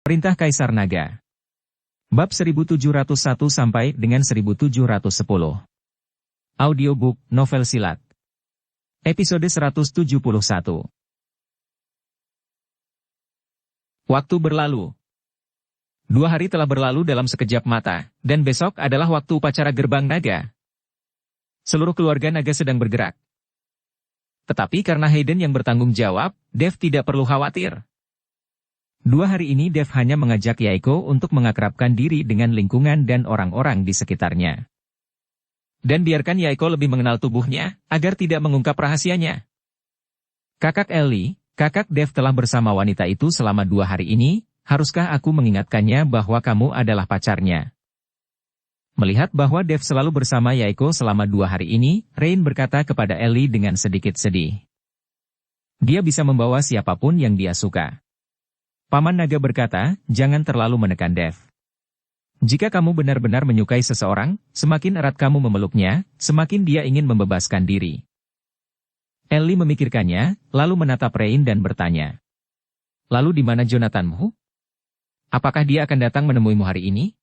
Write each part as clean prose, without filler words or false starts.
Perintah Kaisar Naga. Bab 1701 sampai dengan 1710. Audiobook, novel silat. Episode 171. Waktu berlalu. 2 hari telah berlalu dalam sekejap mata, dan besok adalah waktu upacara Gerbang Naga. Seluruh keluarga naga sedang bergerak. Tetapi karena Hayden yang bertanggung jawab, Dev tidak perlu khawatir. 2 hari ini Dev hanya mengajak Yaiko untuk mengakrabkan diri dengan lingkungan dan orang-orang di sekitarnya. Dan biarkan Yaiko lebih mengenal tubuhnya, agar tidak mengungkap rahasianya. Kakak Ellie, kakak Dev telah bersama wanita itu selama 2 hari ini, haruskah aku mengingatkannya bahwa kamu adalah pacarnya? Melihat bahwa Dev selalu bersama Yaiko selama 2 hari ini, Rain berkata kepada Ellie dengan sedikit sedih. Dia bisa membawa siapapun yang dia suka. Paman Naga berkata, jangan terlalu menekan Dev. Jika kamu benar-benar menyukai seseorang, semakin erat kamu memeluknya, semakin dia ingin membebaskan diri. Ellie memikirkannya, lalu menatap Rain dan bertanya. Lalu di mana Jonathanmu? Apakah dia akan datang menemuimu hari ini?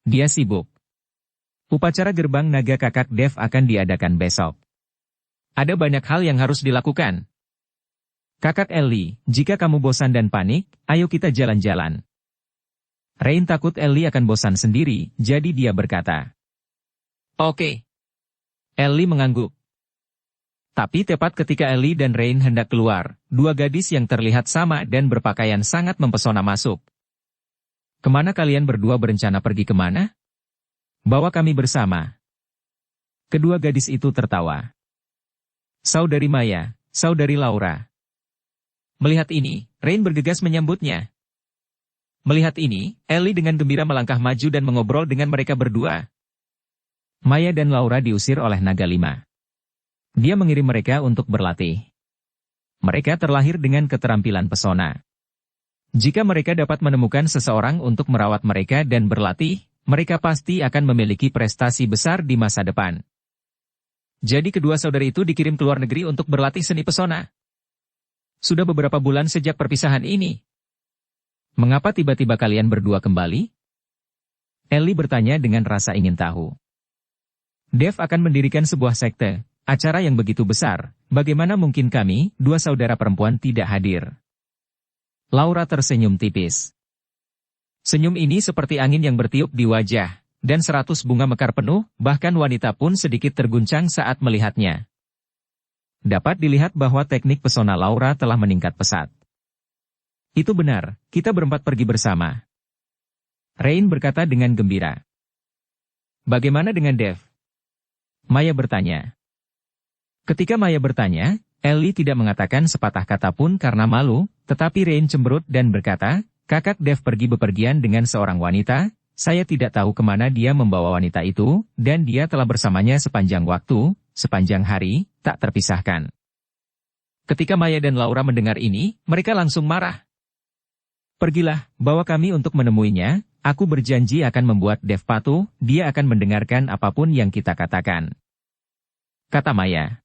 Dia sibuk. Upacara Gerbang Naga kakak Dev akan diadakan besok. Ada banyak hal yang harus dilakukan. Kakak Ellie, jika kamu bosan dan panik, ayo kita jalan-jalan. Rain takut Ellie akan bosan sendiri, jadi dia berkata. Oke. Ellie mengangguk. Tapi tepat ketika Ellie dan Rain hendak keluar, 2 gadis yang terlihat sama dan berpakaian sangat mempesona masuk. Kemana kalian berdua berencana pergi kemana? Bawa kami bersama. Kedua gadis itu tertawa. Saudari Maya, saudari Laura. Melihat ini, Rain bergegas menyambutnya. Melihat ini, Ellie dengan gembira melangkah maju dan mengobrol dengan mereka berdua. Maya dan Laura diusir oleh Naga 5. Dia mengirim mereka untuk berlatih. Mereka terlahir dengan keterampilan pesona. Jika mereka dapat menemukan seseorang untuk merawat mereka dan berlatih, mereka pasti akan memiliki prestasi besar di masa depan. Jadi kedua saudari itu dikirim ke luar negeri untuk berlatih seni pesona. Sudah beberapa bulan sejak perpisahan ini. Mengapa tiba-tiba kalian berdua kembali? Ellie bertanya dengan rasa ingin tahu. Dev akan mendirikan sebuah sekte, acara yang begitu besar, bagaimana mungkin kami, 2 saudara perempuan tidak hadir? Laura tersenyum tipis. Senyum ini seperti angin yang bertiup di wajah, dan 100 bunga mekar penuh, bahkan wanita pun sedikit terguncang saat melihatnya. Dapat dilihat bahwa teknik pesona Laura telah meningkat pesat. Itu benar, kita berempat pergi bersama. Rain berkata dengan gembira. Bagaimana dengan Dev? Maya bertanya. Ketika Maya bertanya, Ellie tidak mengatakan sepatah kata pun karena malu, tetapi Rain cemberut dan berkata, kakak Dev pergi bepergian dengan seorang wanita, saya tidak tahu kemana dia membawa wanita itu, dan dia telah bersamanya sepanjang waktu, sepanjang hari, tak terpisahkan. Ketika Maya dan Laura mendengar ini, mereka langsung marah. Pergilah, bawa kami untuk menemuinya, aku berjanji akan membuat Dev patuh, dia akan mendengarkan apapun yang kita katakan. Kata Maya.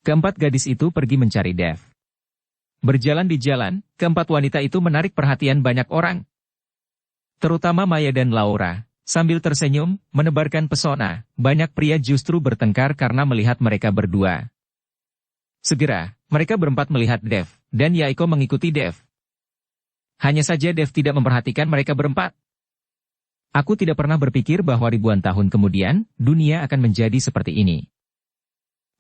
Keempat gadis itu pergi mencari Dev. Berjalan di jalan, keempat wanita itu menarik perhatian banyak orang. Terutama Maya dan Laura. Sambil tersenyum, menebarkan pesona, banyak pria justru bertengkar karena melihat mereka berdua. Segera, mereka berempat melihat Dev, dan Yaiko mengikuti Dev. Hanya saja Dev tidak memperhatikan mereka berempat. Aku tidak pernah berpikir bahwa ribuan tahun kemudian, dunia akan menjadi seperti ini.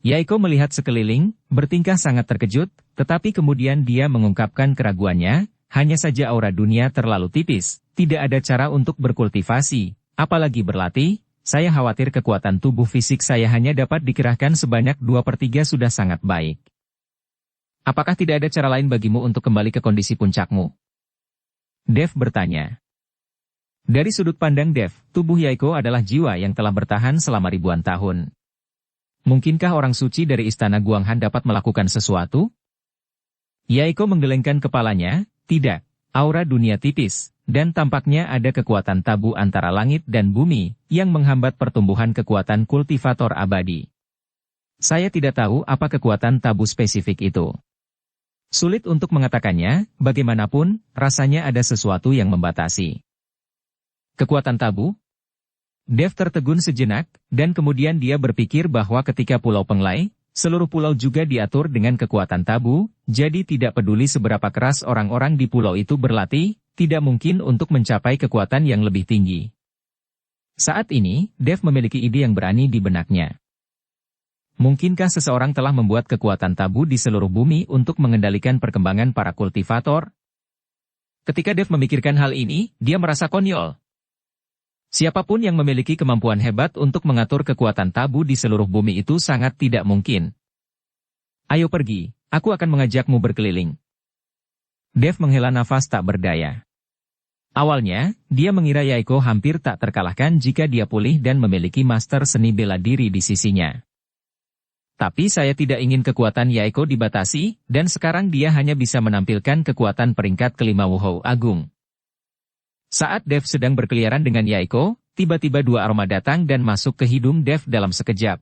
Yaiko melihat sekeliling, bertingkah sangat terkejut, tetapi kemudian dia mengungkapkan keraguannya, hanya saja aura dunia terlalu tipis, tidak ada cara untuk berkultivasi, apalagi berlatih, saya khawatir kekuatan tubuh fisik saya hanya dapat dikerahkan sebanyak 2/3 sudah sangat baik. Apakah tidak ada cara lain bagimu untuk kembali ke kondisi puncakmu? Dev bertanya. Dari sudut pandang Dev, tubuh Yaiko adalah jiwa yang telah bertahan selama ribuan tahun. Mungkinkah orang suci dari istana Guanghan dapat melakukan sesuatu? Yaiko menggelengkan kepalanya, tidak, aura dunia tipis, dan tampaknya ada kekuatan tabu antara langit dan bumi, yang menghambat pertumbuhan kekuatan kultivator abadi. Saya tidak tahu apa kekuatan tabu spesifik itu. Sulit untuk mengatakannya, bagaimanapun, rasanya ada sesuatu yang membatasi. Kekuatan tabu? Dev tertegun sejenak, dan kemudian dia berpikir bahwa ketika Pulau Penglai, seluruh pulau juga diatur dengan kekuatan tabu, jadi tidak peduli seberapa keras orang-orang di pulau itu berlatih, tidak mungkin untuk mencapai kekuatan yang lebih tinggi. Saat ini, Dev memiliki ide yang berani di benaknya. Mungkinkah seseorang telah membuat kekuatan tabu di seluruh bumi untuk mengendalikan perkembangan para kultivator? Ketika Dev memikirkan hal ini, dia merasa konyol. Siapapun yang memiliki kemampuan hebat untuk mengatur kekuatan tabu di seluruh bumi itu sangat tidak mungkin. Ayo pergi, aku akan mengajakmu berkeliling. Dev menghela nafas tak berdaya. Awalnya, dia mengira Yaiko hampir tak terkalahkan jika dia pulih dan memiliki master seni bela diri di sisinya. Tapi saya tidak ingin kekuatan Yaiko dibatasi, dan sekarang dia hanya bisa menampilkan kekuatan peringkat kelima Wuhou Agung. Saat Dev sedang berkeliaran dengan Yaiko, tiba-tiba dua aroma datang dan masuk ke hidung Dev dalam sekejap.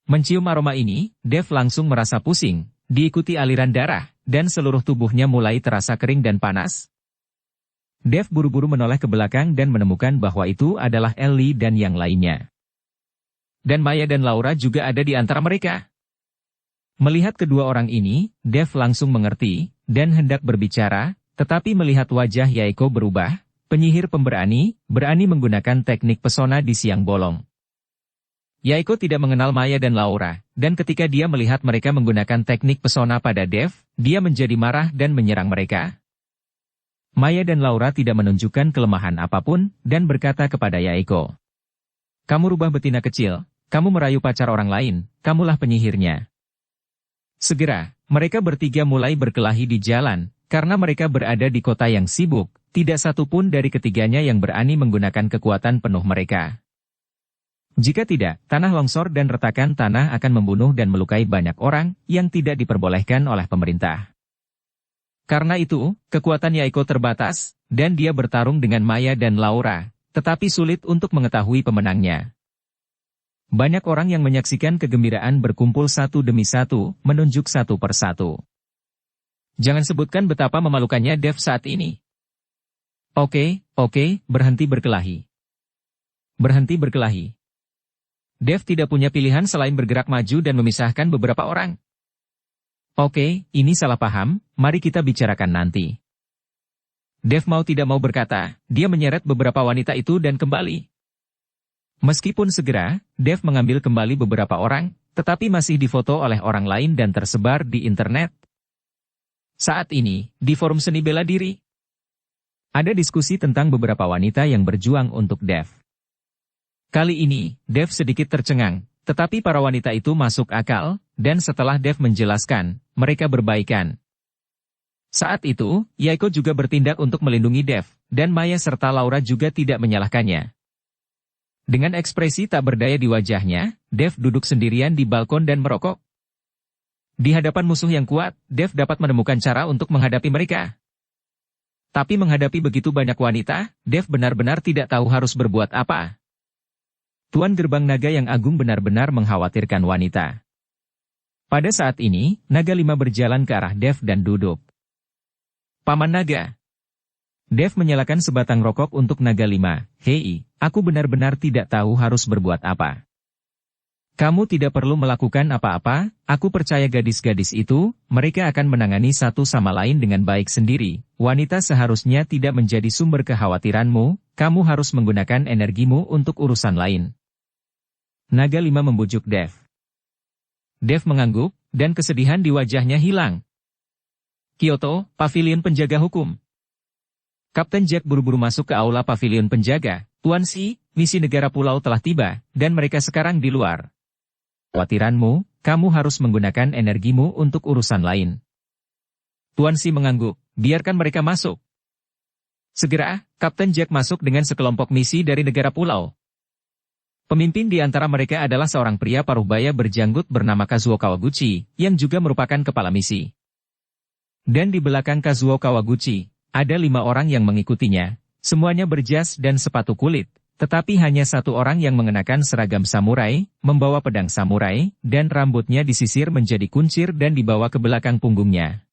Mencium aroma ini, Dev langsung merasa pusing, diikuti aliran darah, dan seluruh tubuhnya mulai terasa kering dan panas. Dev buru-buru menoleh ke belakang dan menemukan bahwa itu adalah Ellie dan yang lainnya. Dan Maya dan Laura juga ada di antara mereka. Melihat kedua orang ini, Dev langsung mengerti, dan hendak berbicara, tetapi melihat wajah Yaiko berubah, penyihir pemberani, berani menggunakan teknik pesona di siang bolong. Yaiko tidak mengenal Maya dan Laura, dan ketika dia melihat mereka menggunakan teknik pesona pada Dev, dia menjadi marah dan menyerang mereka. Maya dan Laura tidak menunjukkan kelemahan apapun, dan berkata kepada Yaiko, "Kamu rubah betina kecil. Kamu merayu pacar orang lain, kamulah penyihirnya." Segera, mereka bertiga mulai berkelahi di jalan, karena mereka berada di kota yang sibuk, tidak satu pun dari ketiganya yang berani menggunakan kekuatan penuh mereka. Jika tidak, tanah longsor dan retakan tanah akan membunuh dan melukai banyak orang, yang tidak diperbolehkan oleh pemerintah. Karena itu, kekuatan Yaiko terbatas, dan dia bertarung dengan Maya dan Laura, tetapi sulit untuk mengetahui pemenangnya. Banyak orang yang menyaksikan kegembiraan berkumpul satu demi satu, menunjuk satu persatu. Jangan sebutkan betapa memalukannya Dev saat ini. Oke, berhenti berkelahi. Berhenti berkelahi. Dev tidak punya pilihan selain bergerak maju dan memisahkan beberapa orang. Oke, ini salah paham, mari kita bicarakan nanti. Dev mau tidak mau berkata, dia menyeret beberapa wanita itu dan kembali. Meskipun segera, Dev mengambil kembali beberapa orang, tetapi masih difoto oleh orang lain dan tersebar di internet. Saat ini, di forum seni bela diri, ada diskusi tentang beberapa wanita yang berjuang untuk Dev. Kali ini, Dev sedikit tercengang, tetapi para wanita itu masuk akal, dan setelah Dev menjelaskan, mereka berbaikan. Saat itu, Yaiko juga bertindak untuk melindungi Dev, dan Maya serta Laura juga tidak menyalahkannya. Dengan ekspresi tak berdaya di wajahnya, Dev duduk sendirian di balkon dan merokok. Di hadapan musuh yang kuat, Dev dapat menemukan cara untuk menghadapi mereka. Tapi menghadapi begitu banyak wanita, Dev benar-benar tidak tahu harus berbuat apa. Tuan Gerbang Naga yang Agung benar-benar mengkhawatirkan wanita. Pada saat ini, Naga 5 berjalan ke arah Dev dan duduk. Paman Naga. Dev menyalakan sebatang rokok untuk Naga 5. Hei, aku benar-benar tidak tahu harus berbuat apa. Kamu tidak perlu melakukan apa-apa, aku percaya gadis-gadis itu, mereka akan menangani satu sama lain dengan baik sendiri. Wanita seharusnya tidak menjadi sumber kekhawatiranmu, kamu harus menggunakan energimu untuk urusan lain. Naga 5 membujuk Dev. Dev mengangguk, dan kesedihan di wajahnya hilang. Kyoto, pavilion penjaga hukum. Kapten Jack buru-buru masuk ke aula pavilion penjaga. Tuan Si, misi negara pulau telah tiba, dan mereka sekarang di luar. Khawatiranmu, kamu harus menggunakan energimu untuk urusan lain. Tuan Si mengangguk, biarkan mereka masuk. Segera, Kapten Jack masuk dengan sekelompok misi dari negara pulau. Pemimpin di antara mereka adalah seorang pria paruh baya berjanggut bernama Kazuo Kawaguchi, yang juga merupakan kepala misi. Dan di belakang Kazuo Kawaguchi, ada 5 orang yang mengikutinya, semuanya berjas dan sepatu kulit, tetapi hanya satu orang yang mengenakan seragam samurai, membawa pedang samurai, dan rambutnya disisir menjadi kuncir dan dibawa ke belakang punggungnya.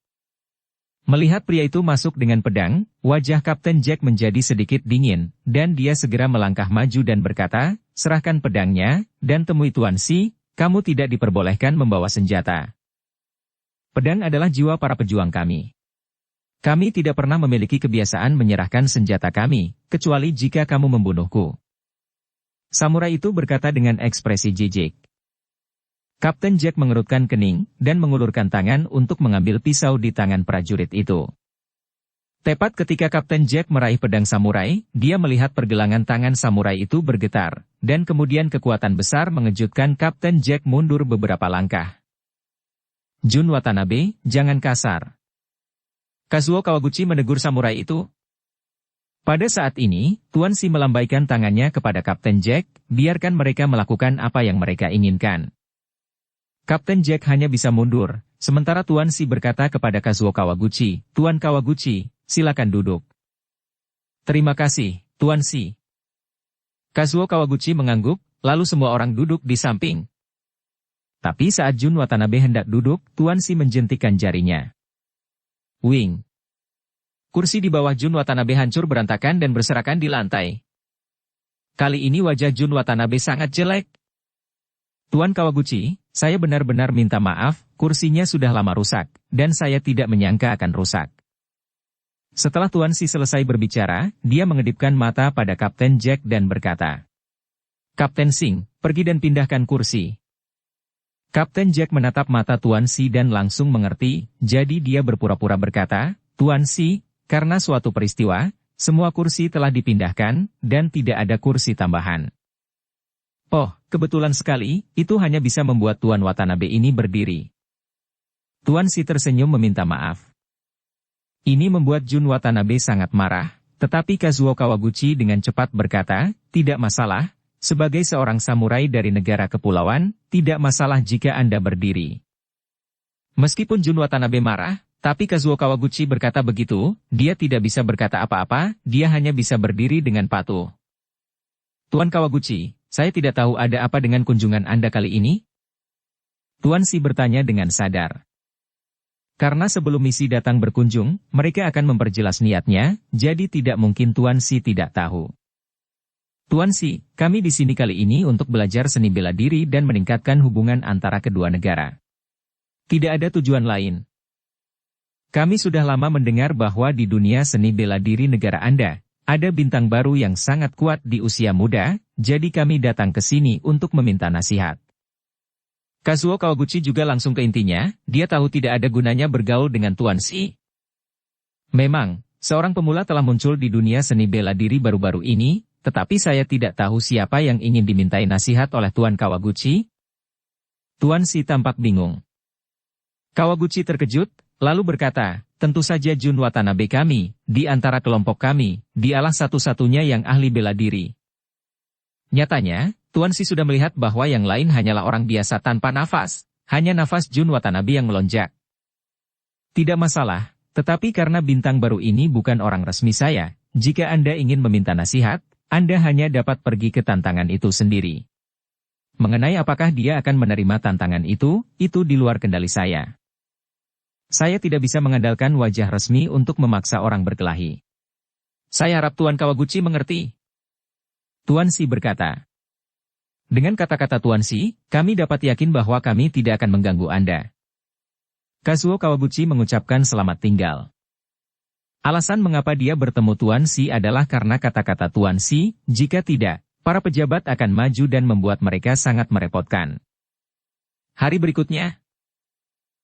Melihat pria itu masuk dengan pedang, wajah Kapten Jack menjadi sedikit dingin, dan dia segera melangkah maju dan berkata, serahkan pedangnya, dan temui Tuan Si, kamu tidak diperbolehkan membawa senjata. Pedang adalah jiwa para pejuang kami. Kami tidak pernah memiliki kebiasaan menyerahkan senjata kami, kecuali jika kamu membunuhku. Samurai itu berkata dengan ekspresi jijik. Kapten Jack mengerutkan kening, dan mengulurkan tangan untuk mengambil pisau di tangan prajurit itu. Tepat ketika Kapten Jack meraih pedang samurai, dia melihat pergelangan tangan samurai itu bergetar, dan kemudian kekuatan besar mengejutkan Kapten Jack mundur beberapa langkah. Jun Watanabe, jangan kasar. Kazuo Kawaguchi menegur samurai itu. Pada saat ini, Tuan Si melambaikan tangannya kepada Kapten Jack, biarkan mereka melakukan apa yang mereka inginkan. Kapten Jack hanya bisa mundur, sementara Tuan Si berkata kepada Kazuo Kawaguchi, Tuan Kawaguchi, silakan duduk. Terima kasih, Tuan Si. Kazuo Kawaguchi mengangguk, lalu semua orang duduk di samping. Tapi saat Jun Watanabe hendak duduk, Tuan Si menjentikkan jarinya. Wing. Kursi di bawah Jun Watanabe hancur berantakan dan berserakan di lantai. Kali ini wajah Jun Watanabe sangat jelek. Tuan Kawaguchi, saya benar-benar minta maaf, kursinya sudah lama rusak, dan saya tidak menyangka akan rusak. Setelah Tuan Si selesai berbicara, dia mengedipkan mata pada Kapten Jack dan berkata, Kapten Sing, pergi dan pindahkan kursi. Kapten Jack menatap mata Tuan Si dan langsung mengerti, jadi dia berpura-pura berkata, Tuan Si, karena suatu peristiwa, semua kursi telah dipindahkan, dan tidak ada kursi tambahan. Oh, kebetulan sekali, itu hanya bisa membuat Tuan Watanabe ini berdiri. Tuan Si tersenyum meminta maaf. Ini membuat Jun Watanabe sangat marah, tetapi Kazuo Kawaguchi dengan cepat berkata, tidak masalah, sebagai seorang samurai dari negara kepulauan, tidak masalah jika Anda berdiri. Meskipun Jun Watanabe marah, tapi Kazuo Kawaguchi berkata begitu, dia tidak bisa berkata apa-apa, dia hanya bisa berdiri dengan patuh. Tuan Kawaguchi, saya tidak tahu ada apa dengan kunjungan Anda kali ini? Tuan Si bertanya dengan sadar. Karena sebelum misi datang berkunjung, mereka akan memperjelas niatnya, jadi tidak mungkin Tuan Si tidak tahu. Tuan Si, kami di sini kali ini untuk belajar seni bela diri dan meningkatkan hubungan antara kedua negara. Tidak ada tujuan lain. Kami sudah lama mendengar bahwa di dunia seni bela diri negara Anda, ada bintang baru yang sangat kuat di usia muda, jadi kami datang ke sini untuk meminta nasihat. Kazuo Kawaguchi juga langsung ke intinya, dia tahu tidak ada gunanya bergaul dengan Tuan Si. Memang, seorang pemula telah muncul di dunia seni bela diri baru-baru ini, tetapi saya tidak tahu siapa yang ingin dimintai nasihat oleh Tuan Kawaguchi. Tuan Si tampak bingung. Kawaguchi terkejut, lalu berkata, tentu saja Jun Watanabe kami, di antara kelompok kami, dialah satu-satunya yang ahli bela diri. Nyatanya, Tuan Si sudah melihat bahwa yang lain hanyalah orang biasa tanpa nafas, hanya nafas Jun Watanabe yang melonjak. Tidak masalah, tetapi karena bintang baru ini bukan orang resmi saya, jika Anda ingin meminta nasihat, Anda hanya dapat pergi ke tantangan itu sendiri. Mengenai apakah dia akan menerima tantangan itu di luar kendali saya. Saya tidak bisa mengandalkan wajah resmi untuk memaksa orang berkelahi. Saya harap Tuan Kawaguchi mengerti. Tuan Si berkata. Dengan kata-kata Tuan Si, kami dapat yakin bahwa kami tidak akan mengganggu Anda. Kazuo Kawaguchi mengucapkan selamat tinggal. Alasan mengapa dia bertemu Tuan Si adalah karena kata-kata Tuan Si, jika tidak, para pejabat akan maju dan membuat mereka sangat merepotkan. Hari berikutnya,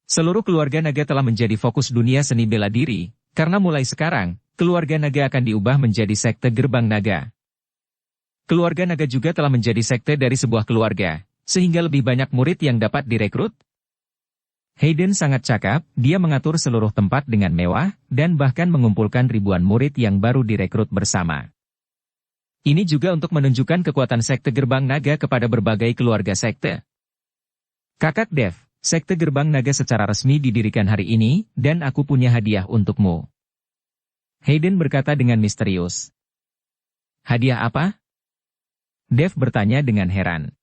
seluruh keluarga naga telah menjadi fokus dunia seni bela diri, karena mulai sekarang, keluarga naga akan diubah menjadi sekte gerbang naga. Keluarga naga juga telah menjadi sekte dari sebuah keluarga, sehingga lebih banyak murid yang dapat direkrut. Hayden sangat cakap, dia mengatur seluruh tempat dengan mewah, dan bahkan mengumpulkan ribuan murid yang baru direkrut bersama. Ini juga untuk menunjukkan kekuatan sekte gerbang naga kepada berbagai keluarga sekte. Kakak Dev, sekte gerbang naga secara resmi didirikan hari ini, dan aku punya hadiah untukmu. Hayden berkata dengan misterius. Hadiah apa? Dev bertanya dengan heran.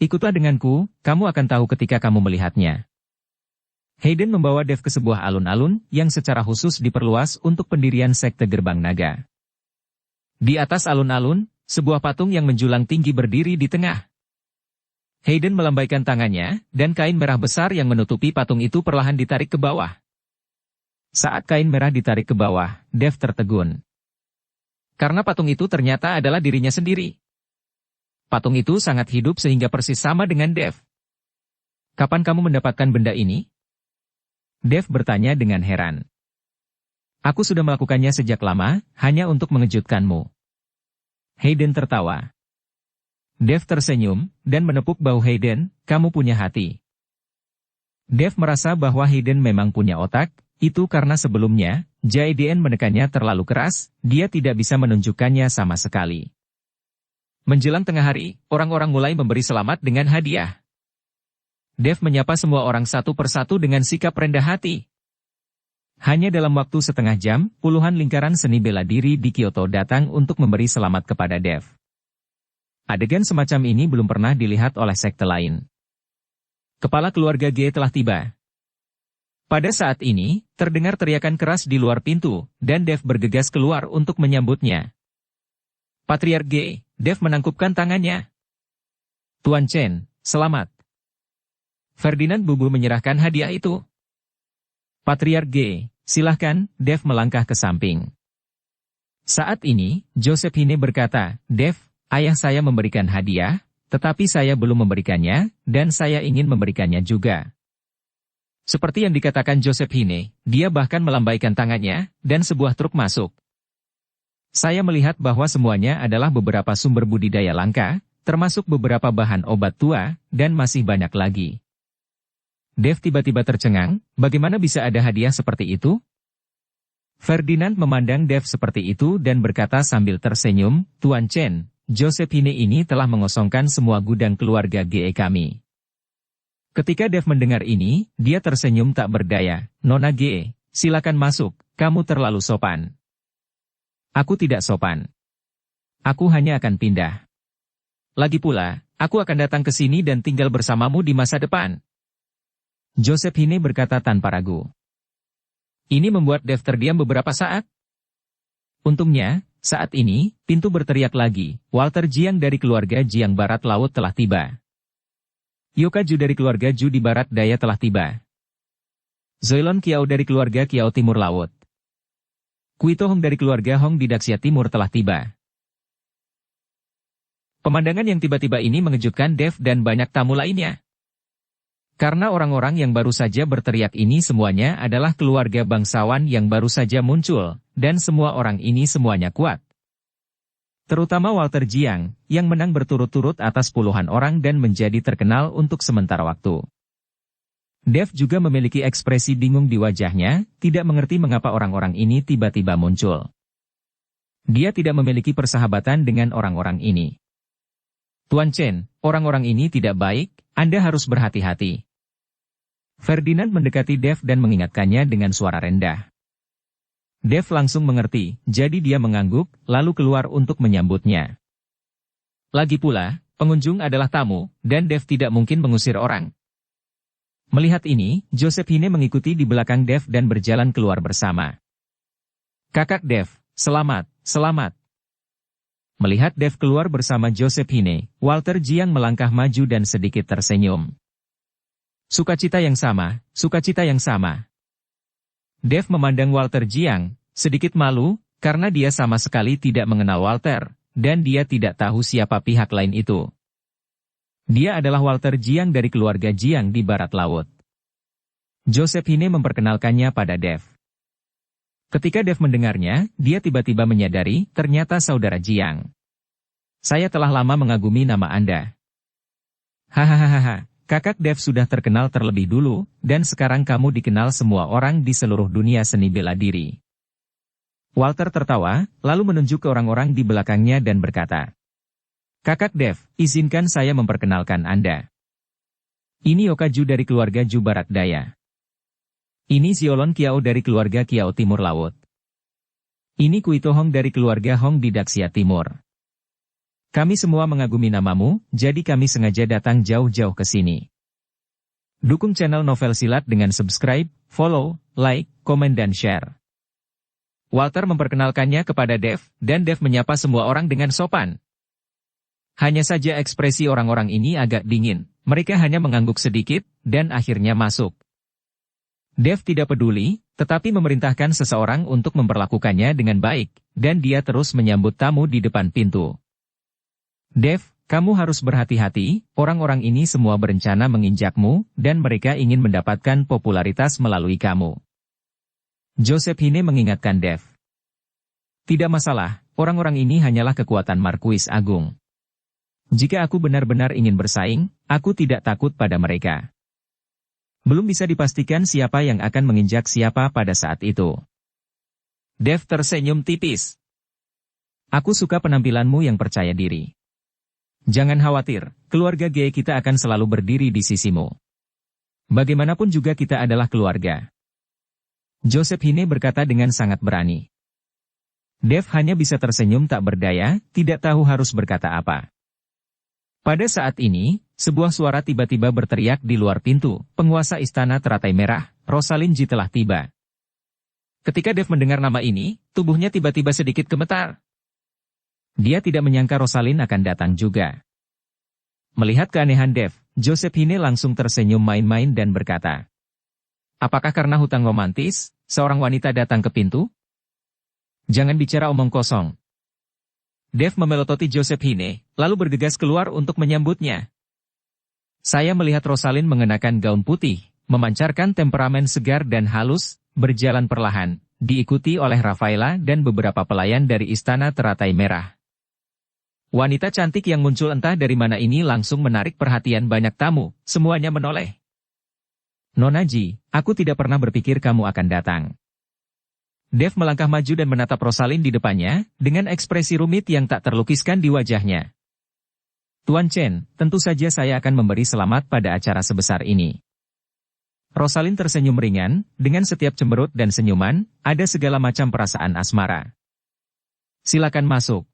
Ikutlah denganku, kamu akan tahu ketika kamu melihatnya. Hayden membawa Dev ke sebuah alun-alun yang secara khusus diperluas untuk pendirian sekte Gerbang Naga. Di atas alun-alun, sebuah patung yang menjulang tinggi berdiri di tengah. Hayden melambaikan tangannya, dan kain merah besar yang menutupi patung itu perlahan ditarik ke bawah. Saat kain merah ditarik ke bawah, Dev tertegun. Karena patung itu ternyata adalah dirinya sendiri. Patung itu sangat hidup sehingga persis sama dengan Dev. Kapan kamu mendapatkan benda ini? Dev bertanya dengan heran. Aku sudah melakukannya sejak lama, hanya untuk mengejutkanmu. Hayden tertawa. Dev tersenyum, dan menepuk bahu Hayden, kamu punya hati. Dev merasa bahwa Hayden memang punya otak, itu karena sebelumnya, Jaeden menekannya terlalu keras, dia tidak bisa menunjukkannya sama sekali. Menjelang tengah hari, orang-orang mulai memberi selamat dengan hadiah. Dev menyapa semua orang satu persatu dengan sikap rendah hati. Hanya dalam waktu setengah jam, puluhan lingkaran seni bela diri di Kyoto datang untuk memberi selamat kepada Dev. Adegan semacam ini belum pernah dilihat oleh sekte lain. Kepala keluarga G telah tiba. Pada saat ini, terdengar teriakan keras di luar pintu, dan Dev bergegas keluar untuk menyambutnya. Patriark G, Dev menangkupkan tangannya. Tuan Chen, selamat. Ferdinand Bubu menyerahkan hadiah itu. Patriark G, silahkan, Dev melangkah ke samping. Saat ini, Josephine berkata, Dev, ayah saya memberikan hadiah, tetapi saya belum memberikannya, dan saya ingin memberikannya juga. Seperti yang dikatakan Josephine, dia bahkan melambaikan tangannya, dan sebuah truk masuk. Saya melihat bahwa semuanya adalah beberapa sumber budidaya langka, termasuk beberapa bahan obat tua, dan masih banyak lagi. Dev tiba-tiba tercengang, bagaimana bisa ada hadiah seperti itu? Ferdinand memandang Dev seperti itu dan berkata sambil tersenyum, Tuan Chen, Josephine ini telah mengosongkan semua gudang keluarga GE kami. Ketika Dev mendengar ini, dia tersenyum tak berdaya, Nona GE, silakan masuk, kamu terlalu sopan. Aku tidak sopan. Aku hanya akan pindah. Lagi pula, aku akan datang ke sini dan tinggal bersamamu di masa depan. Josephine berkata tanpa ragu. Ini membuat Dev terdiam beberapa saat. Untungnya, saat ini, pintu berteriak lagi, Walter Jiang dari keluarga Jiang Barat Laut telah tiba. Yoka Ju dari keluarga Ju di Barat Daya telah tiba. Zoilon Kiao dari keluarga Kiao Timur Laut. Kuito Hong dari keluarga Hong di Daxia Timur telah tiba. Pemandangan yang tiba-tiba ini mengejutkan Dev dan banyak tamu lainnya. Karena orang-orang yang baru saja berteriak ini semuanya adalah keluarga bangsawan yang baru saja muncul, dan semua orang ini semuanya kuat. Terutama Walter Jiang, yang menang berturut-turut atas puluhan orang dan menjadi terkenal untuk sementara waktu. Dev juga memiliki ekspresi bingung di wajahnya, tidak mengerti mengapa orang-orang ini tiba-tiba muncul. Dia tidak memiliki persahabatan dengan orang-orang ini. Tuan Chen, orang-orang ini tidak baik, Anda harus berhati-hati. Ferdinand mendekati Dev dan mengingatkannya dengan suara rendah. Dev langsung mengerti, jadi dia mengangguk, lalu keluar untuk menyambutnya. Lagi pula, pengunjung adalah tamu, dan Dev tidak mungkin mengusir orang. Melihat ini, Josephine mengikuti di belakang Dev dan berjalan keluar bersama. Kakak Dev, selamat, selamat. Melihat Dev keluar bersama Josephine, Walter Jiang melangkah maju dan sedikit tersenyum. Sukacita yang sama, sukacita yang sama. Dev memandang Walter Jiang, sedikit malu, karena dia sama sekali tidak mengenal Walter, dan dia tidak tahu siapa pihak lain itu. Dia adalah Walter Jiang dari keluarga Jiang di Barat Laut. Josephine memperkenalkannya pada Dev. Ketika Dev mendengarnya, dia tiba-tiba menyadari, ternyata saudara Jiang. Saya telah lama mengagumi nama Anda. Hahaha. Kakak Dev sudah terkenal terlebih dulu, dan sekarang kamu dikenal semua orang di seluruh dunia seni bela diri. Walter tertawa, lalu menunjuk ke orang-orang di belakangnya dan berkata, Kakak Dev, izinkan saya memperkenalkan Anda. Ini Yoka Ju dari keluarga Ju Barat Daya. Ini Ziolon Kiao dari keluarga Kiao Timur Laut. Ini Kuito Hong dari keluarga Hong di Daxia Timur. Kami semua mengagumi namamu, jadi kami sengaja datang jauh-jauh ke sini. Dukung channel Novel Silat dengan subscribe, follow, like, komen dan share. Walter memperkenalkannya kepada Dev, dan Dev menyapa semua orang dengan sopan. Hanya saja ekspresi orang-orang ini agak dingin, mereka hanya mengangguk sedikit, dan akhirnya masuk. Dev tidak peduli, tetapi memerintahkan seseorang untuk memperlakukannya dengan baik, dan dia terus menyambut tamu di depan pintu. Dev, kamu harus berhati-hati, orang-orang ini semua berencana menginjakmu, dan mereka ingin mendapatkan popularitas melalui kamu. Joseph Hine mengingatkan Dev. Tidak masalah, orang-orang ini hanyalah kekuatan Markuis Agung. Jika aku benar-benar ingin bersaing, aku tidak takut pada mereka. Belum bisa dipastikan siapa yang akan menginjak siapa pada saat itu. Dev tersenyum tipis. Aku suka penampilanmu yang percaya diri. Jangan khawatir, keluarga G kita akan selalu berdiri di sisimu. Bagaimanapun juga kita adalah keluarga. Joseph Hine berkata dengan sangat berani. Dev hanya bisa tersenyum tak berdaya, tidak tahu harus berkata apa. Pada saat ini, sebuah suara tiba-tiba berteriak di luar pintu, penguasa istana teratai merah, Rosalind Ji telah tiba. Ketika Dev mendengar nama ini, tubuhnya tiba-tiba sedikit gemetar. Dia tidak menyangka Rosalind akan datang juga. Melihat keanehan Dev, Joseph Hine langsung tersenyum main-main dan berkata, apakah karena hutang romantis, seorang wanita datang ke pintu? Jangan bicara omong kosong. Dev memelototi Joseph Hine, lalu bergegas keluar untuk menyambutnya. Saya melihat Rosalind mengenakan gaun putih, memancarkan temperamen segar dan halus, berjalan perlahan, diikuti oleh Rafaela dan beberapa pelayan dari istana teratai merah. Wanita cantik yang muncul entah dari mana ini langsung menarik perhatian banyak tamu, semuanya menoleh. Nona Ji, aku tidak pernah berpikir kamu akan datang. Dev melangkah maju dan menatap Rosalind di depannya, dengan ekspresi rumit yang tak terlukiskan di wajahnya. Tuan Chen, tentu saja saya akan memberi selamat pada acara sebesar ini. Rosalind tersenyum ringan, dengan setiap cemberut dan senyuman, ada segala macam perasaan asmara. Silakan masuk.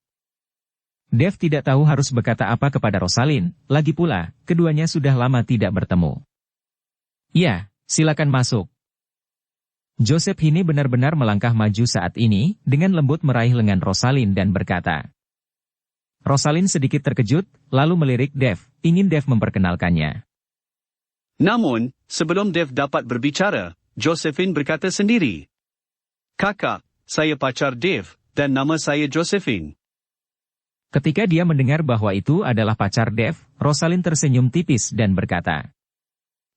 Dev tidak tahu harus berkata apa kepada Rosalind, lagi pula, keduanya sudah lama tidak bertemu. Ya, silakan masuk. Joseph Hine benar-benar melangkah maju saat ini, dengan lembut meraih lengan Rosalind dan berkata. Rosalind sedikit terkejut, lalu melirik Dev, ingin Dev memperkenalkannya. Namun, sebelum Dev dapat berbicara, Josephine berkata sendiri. Kakak, saya pacar Dev, dan nama saya Josephine. Ketika dia mendengar bahwa itu adalah pacar Dev, Rosalind tersenyum tipis dan berkata.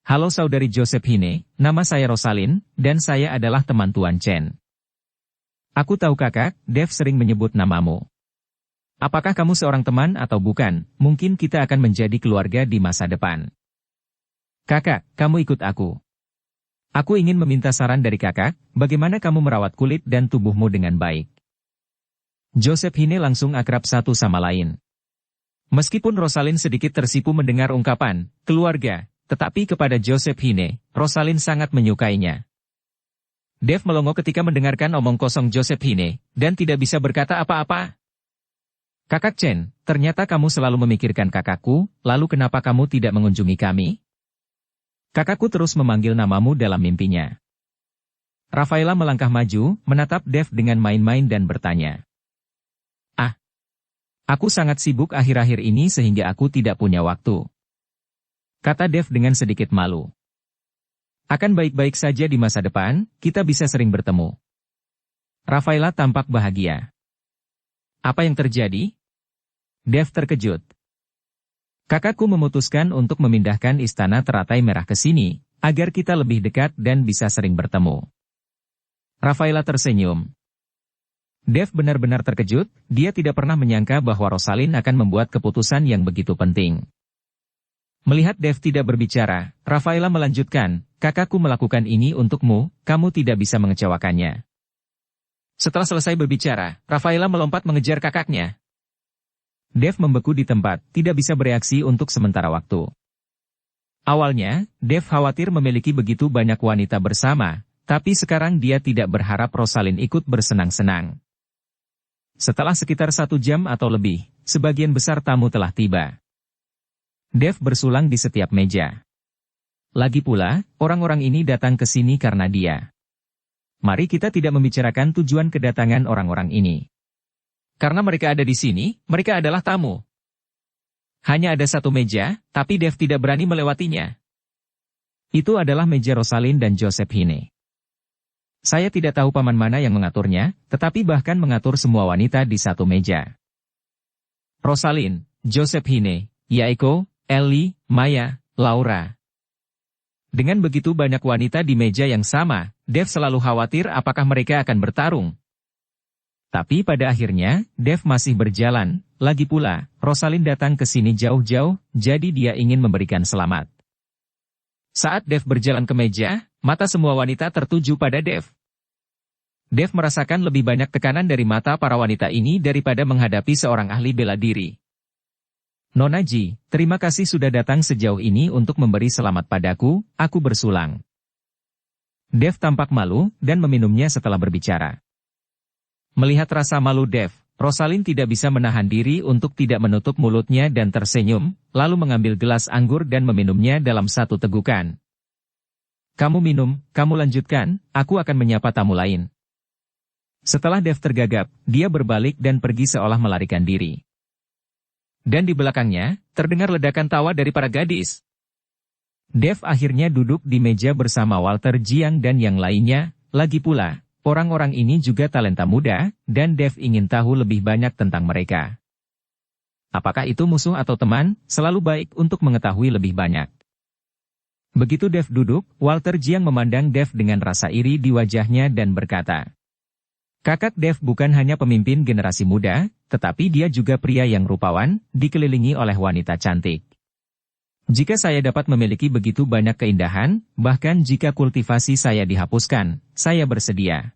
Halo saudari Joseph Hine, nama saya Rosalind, dan saya adalah teman Tuan Chen. Aku tahu kakak, Dev sering menyebut namamu. Apakah kamu seorang teman atau bukan, mungkin kita akan menjadi keluarga di masa depan. Kakak, kamu ikut aku. Aku ingin meminta saran dari kakak, bagaimana kamu merawat kulit dan tubuhmu dengan baik. Joseph Hine langsung akrab satu sama lain. Meskipun Rosalind sedikit tersipu mendengar ungkapan, keluarga, tetapi kepada Joseph Hine, Rosalind sangat menyukainya. Dev melongo ketika mendengarkan omong kosong Joseph Hine, dan tidak bisa berkata apa-apa. Kakak Chen, ternyata kamu selalu memikirkan kakakku, lalu kenapa kamu tidak mengunjungi kami? Kakakku terus memanggil namamu dalam mimpinya. Rafaela melangkah maju, menatap Dev dengan main-main dan bertanya. Aku sangat sibuk akhir-akhir ini sehingga aku tidak punya waktu. Kata Dev dengan sedikit malu. Akan baik-baik saja di masa depan, kita bisa sering bertemu. Rafaela tampak bahagia. Apa yang terjadi? Dev terkejut. Kakakku memutuskan untuk memindahkan istana teratai merah ke sini, agar kita lebih dekat dan bisa sering bertemu. Rafaela tersenyum. Dev benar-benar terkejut, dia tidak pernah menyangka bahwa Rosalind akan membuat keputusan yang begitu penting. Melihat Dev tidak berbicara, Rafaela melanjutkan, kakakku melakukan ini untukmu, kamu tidak bisa mengecewakannya. Setelah selesai berbicara, Rafaela melompat mengejar kakaknya. Dev membeku di tempat, tidak bisa bereaksi untuk sementara waktu. Awalnya, Dev khawatir memiliki begitu banyak wanita bersama, tapi sekarang dia tidak berharap Rosalind ikut bersenang-senang. Setelah sekitar 1 jam atau lebih, sebagian besar tamu telah tiba. Dev bersulang di setiap meja. Lagi pula, orang-orang ini datang ke sini karena dia. Mari kita tidak membicarakan tujuan kedatangan orang-orang ini. Karena mereka ada di sini, mereka adalah tamu. Hanya ada satu meja, tapi Dev tidak berani melewatinya. Itu adalah meja Rosalind dan Josephine. Saya tidak tahu paman mana yang mengaturnya, tetapi bahkan mengatur semua wanita di satu meja. Rosalind, Josephine, Yaeko, Ellie, Maya, Laura. Dengan begitu banyak wanita di meja yang sama, Dev selalu khawatir apakah mereka akan bertarung. Tapi pada akhirnya, Dev masih berjalan. Lagi pula, Rosalind datang ke sini jauh-jauh, jadi dia ingin memberikan selamat. Saat Dev berjalan ke meja, mata semua wanita tertuju pada Dev. Dev merasakan lebih banyak tekanan dari mata para wanita ini daripada menghadapi seorang ahli bela diri. Nona Ji, terima kasih sudah datang sejauh ini untuk memberi selamat padaku, aku bersulang. Dev tampak malu dan meminumnya setelah berbicara. Melihat rasa malu Dev, Rosalind tidak bisa menahan diri untuk tidak menutup mulutnya dan tersenyum, lalu mengambil gelas anggur dan meminumnya dalam satu tegukan. Kamu minum, kamu lanjutkan, aku akan menyapa tamu lain. Setelah Dev tergagap, dia berbalik dan pergi seolah melarikan diri. Dan di belakangnya, terdengar ledakan tawa dari para gadis. Dev akhirnya duduk di meja bersama Walter Jiang dan yang lainnya, lagi pula, orang-orang ini juga talenta muda, dan Dev ingin tahu lebih banyak tentang mereka. Apakah itu musuh atau teman, selalu baik untuk mengetahui lebih banyak. Begitu Dev duduk, Walter Jiang memandang Dev dengan rasa iri di wajahnya dan berkata, kakak Dev bukan hanya pemimpin generasi muda, tetapi dia juga pria yang rupawan, dikelilingi oleh wanita cantik. Jika saya dapat memiliki begitu banyak keindahan, bahkan jika kultivasi saya dihapuskan, saya bersedia.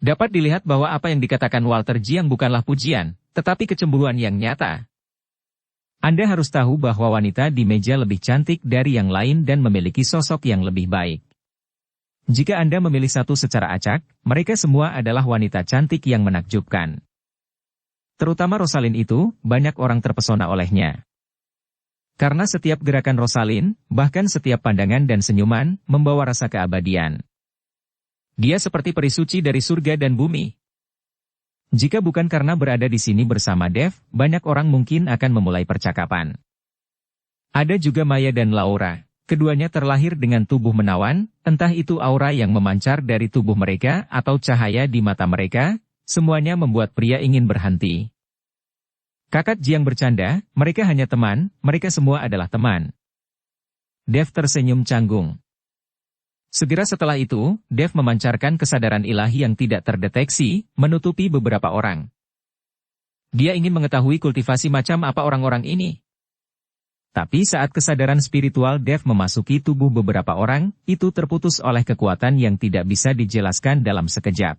Dapat dilihat bahwa apa yang dikatakan Walter Jiang bukanlah pujian, tetapi kecemburuan yang nyata. Anda harus tahu bahwa wanita di meja lebih cantik dari yang lain dan memiliki sosok yang lebih baik. Jika Anda memilih satu secara acak, mereka semua adalah wanita cantik yang menakjubkan. Terutama Rosalind itu, banyak orang terpesona olehnya. Karena setiap gerakan Rosalind, bahkan setiap pandangan dan senyuman, membawa rasa keabadian. Dia seperti peri suci dari surga dan bumi. Jika bukan karena berada di sini bersama Dev, banyak orang mungkin akan memulai percakapan. Ada juga Maya dan Laura. Keduanya terlahir dengan tubuh menawan, entah itu aura yang memancar dari tubuh mereka atau cahaya di mata mereka, semuanya membuat pria ingin berhenti. Kakak Jiang bercanda, mereka hanya teman, mereka semua adalah teman. Dev tersenyum canggung. Segera setelah itu, Dev memancarkan kesadaran ilahi yang tidak terdeteksi, menutupi beberapa orang. Dia ingin mengetahui kultivasi macam apa orang-orang ini. Tapi saat kesadaran spiritual Dev memasuki tubuh beberapa orang, itu terputus oleh kekuatan yang tidak bisa dijelaskan dalam sekejap.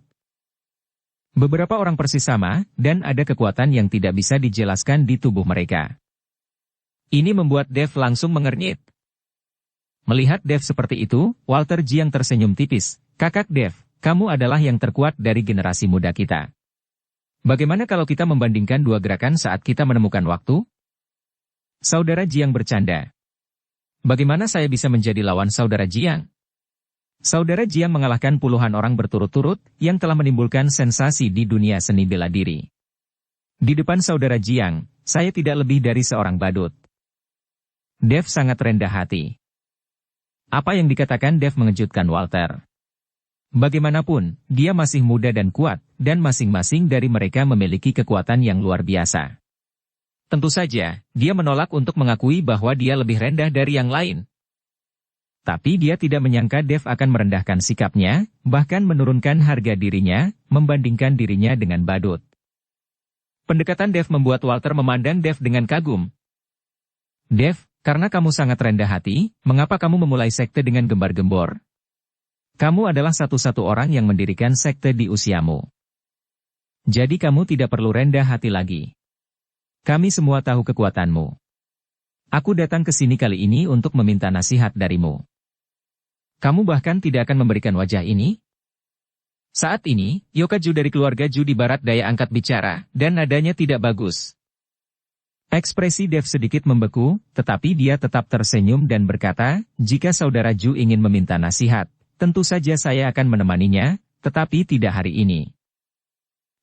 Beberapa orang persis sama, dan ada kekuatan yang tidak bisa dijelaskan di tubuh mereka. Ini membuat Dev langsung mengernyit. Melihat Dev seperti itu, Walter Jiang tersenyum tipis. Kakak Dev, kamu adalah yang terkuat dari generasi muda kita. Bagaimana kalau kita membandingkan dua gerakan saat kita menemukan waktu? Saudara Jiang bercanda. Bagaimana saya bisa menjadi lawan saudara Jiang? Saudara Jiang mengalahkan puluhan orang berturut-turut yang telah menimbulkan sensasi di dunia seni bela diri. Di depan saudara Jiang, saya tidak lebih dari seorang badut. Dev sangat rendah hati. Apa yang dikatakan Dev mengejutkan Walter. Bagaimanapun, dia masih muda dan kuat, dan masing-masing dari mereka memiliki kekuatan yang luar biasa. Tentu saja, dia menolak untuk mengakui bahwa dia lebih rendah dari yang lain. Tapi dia tidak menyangka Dev akan merendahkan sikapnya, bahkan menurunkan harga dirinya, membandingkan dirinya dengan badut. Pendekatan Dev membuat Walter memandang Dev dengan kagum. Dev, karena kamu sangat rendah hati, mengapa kamu memulai sekte dengan gembar-gembor? Kamu adalah satu-satu orang yang mendirikan sekte di usiamu. Jadi kamu tidak perlu rendah hati lagi. Kami semua tahu kekuatanmu. Aku datang ke sini kali ini untuk meminta nasihat darimu. Kamu bahkan tidak akan memberikan wajah ini? Saat ini, Yoka Ju dari keluarga Ju di barat daya angkat bicara, dan nadanya tidak bagus. Ekspresi Dev sedikit membeku, tetapi dia tetap tersenyum dan berkata, jika saudara Ju ingin meminta nasihat, tentu saja saya akan menemaninya, tetapi tidak hari ini.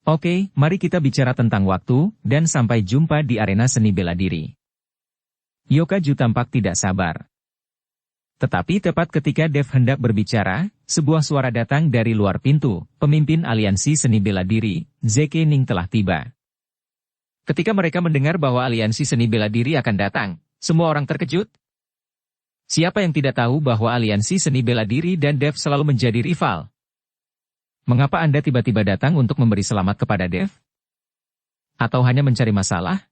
Oke, mari kita bicara tentang waktu, dan sampai jumpa di arena seni bela diri. Yoka Ju tampak tidak sabar. Tetapi tepat ketika Dev hendak berbicara, sebuah suara datang dari luar pintu, pemimpin aliansi seni bela diri, Zeke Ning telah tiba. Ketika mereka mendengar bahwa aliansi seni bela diri akan datang, semua orang terkejut. Siapa yang tidak tahu bahwa aliansi seni bela diri dan Dev selalu menjadi rival? Mengapa Anda tiba-tiba datang untuk memberi selamat kepada Dev? Atau hanya mencari masalah?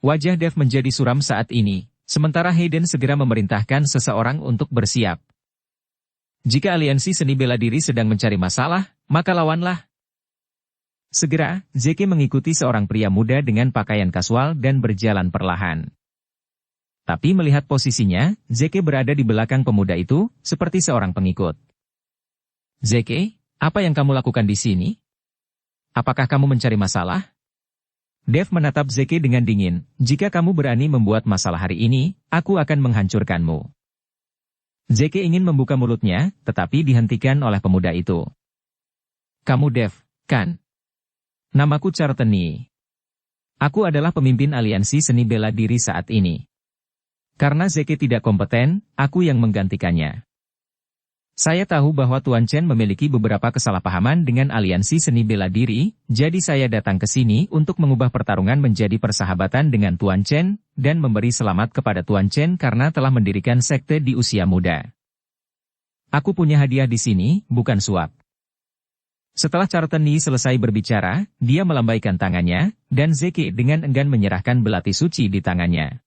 Wajah Dev menjadi suram saat ini, sementara Hayden segera memerintahkan seseorang untuk bersiap. Jika aliansi seni bela diri sedang mencari masalah, maka lawanlah. Segera, Zeke mengikuti seorang pria muda dengan pakaian kasual dan berjalan perlahan. Tapi melihat posisinya, Zeke berada di belakang pemuda itu, seperti seorang pengikut. Zeke, apa yang kamu lakukan di sini? Apakah kamu mencari masalah? Dev menatap Zeke dengan dingin, jika kamu berani membuat masalah hari ini, aku akan menghancurkanmu. Zeke ingin membuka mulutnya, tetapi dihentikan oleh pemuda itu. Kamu Dev, kan? Namaku Charteni. Aku adalah pemimpin aliansi seni bela diri saat ini. Karena Zeke tidak kompeten, aku yang menggantikannya. Saya tahu bahwa Tuan Chen memiliki beberapa kesalahpahaman dengan aliansi seni bela diri, jadi saya datang ke sini untuk mengubah pertarungan menjadi persahabatan dengan Tuan Chen, dan memberi selamat kepada Tuan Chen karena telah mendirikan sekte di usia muda. Aku punya hadiah di sini, bukan suap. Setelah Charteni selesai berbicara, dia melambaikan tangannya, dan Zeke dengan enggan menyerahkan belati suci di tangannya.